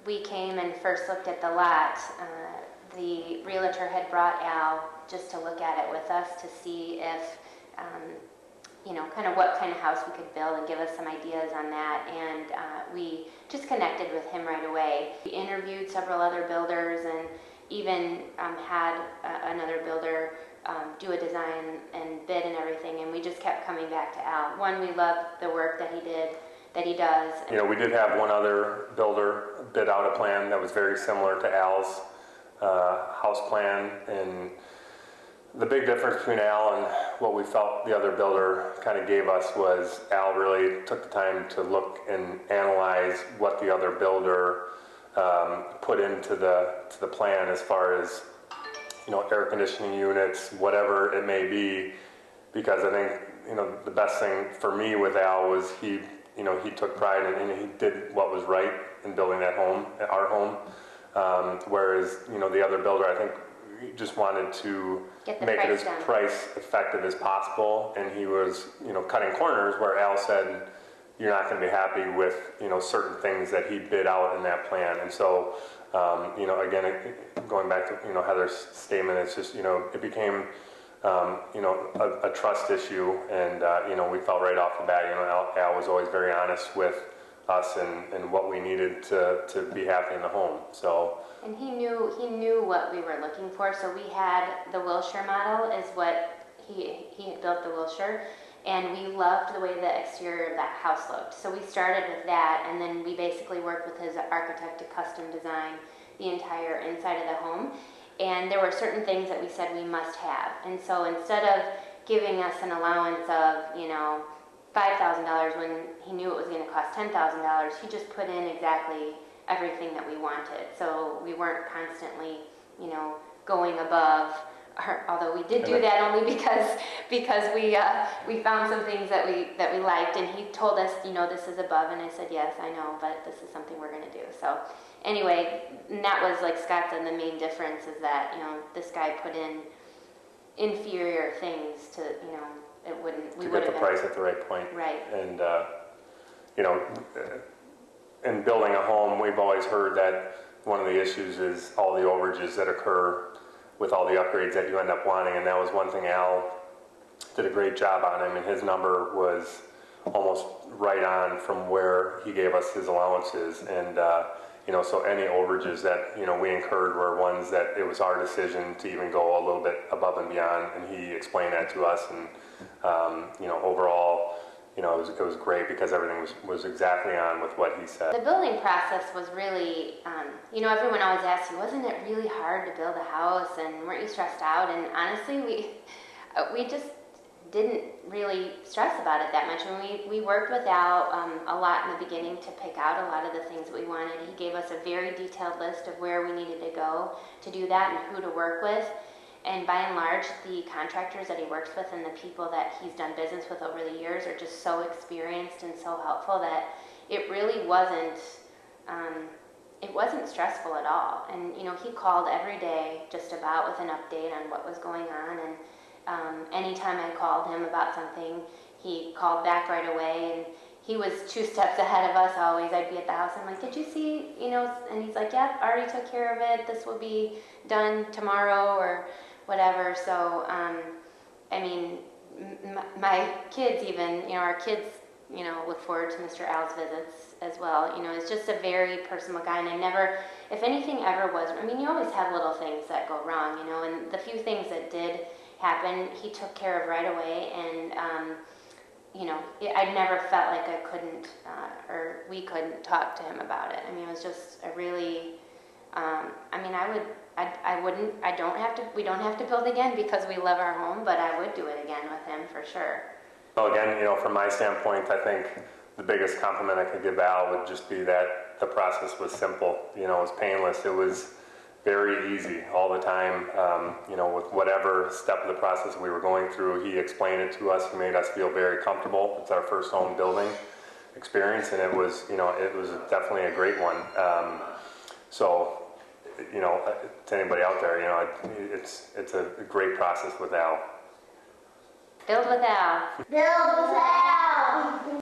we came and first looked at the lot, the realtor had brought Al just to look at it with us to see if, kind of what kind of house we could build and give us some ideas on that. And we just connected with him right away. We interviewed several other builders and even had another builder do a design and bid and everything, and we just kept coming back to Al. One, we loved the work that he does. We did have one other builder bid out a plan that was very similar to Al's house plan, and the big difference between Al and what we felt the other builder kind of gave us was Al really took the time to look and analyze what the other builder put into the plan as far as air conditioning units, whatever it may be, because I think the best thing for me with Al was he took pride and he did what was right in building that home, our home, whereas the other builder, I think, just wanted to make it as price effective as possible, and he was cutting corners where Al said you're not going to be happy with certain things that he bid out in that plan. And so again, going back to Heather's statement, it's just it became a trust issue, and we felt right off the bat Al was always very honest with us and what we needed to be happy in the home. So. And he knew what we were looking for. So we had the Wilshire model is what he had built, the Wilshire, and we loved the way the exterior of that house looked. So we started with that, and then we basically worked with his architect to custom design the entire inside of the home. And there were certain things that we said we must have. And so instead of giving us an allowance of $5,000 when he knew it was going to cost $10,000, he just put in exactly everything that we wanted. So we weren't constantly, going above. Although we did do that only because we found some things that we liked, and he told us, this is above, and I said, yes, I know, but this is something we're going to do. So anyway, and that was, like Scott said, the main difference is that this guy put in inferior things to it wouldn't to get the price at the right point. Right. And in building a home, we've always heard that one of the issues is all the overages that occur with all the upgrades that you end up wanting, and that was one thing Al did a great job on. I mean, his number was almost right on from where he gave us his allowances, and so any overages that we incurred were ones that it was our decision to even go a little bit above and beyond, and he explained that to us, and overall it was great because everything was exactly on with what he said. The building process was really, everyone always asks you, wasn't it really hard to build a house, and weren't you stressed out? And honestly, we just didn't really stress about it that much. And we worked with Al a lot in the beginning to pick out a lot of the things that we wanted. He gave us a very detailed list of where we needed to go to do that and who to work with. And by and large, the contractors that he works with and the people that he's done business with over the years are just so experienced and so helpful that it really wasn't stressful at all. And he called every day just about with an update on what was going on. And anytime I called him about something, he called back right away. And he was 2 steps ahead of us always. I'd be at the house, I'm like, did you see, and he's like, yep, already took care of it. This will be done tomorrow or whatever. So, my kids even, our kids, look forward to Mr. Al's visits as well. It's just a very personal guy, and I never, if anything ever was, you always have little things that go wrong, and the few things that did happen, he took care of right away, and, I never felt like I couldn't, or we couldn't talk to him about it. It was just a really, we don't have to build again because we love our home, but I would do it again with him for sure. Well, again, from my standpoint, I think the biggest compliment I could give Al would just be that the process was simple. It was painless. It was very easy all the time. With whatever step of the process we were going through, he explained it to us. He made us feel very comfortable. It's our first home building experience, and it was definitely a great one. To anybody out there, it's a great process with Al. Build with Al. Build with Al.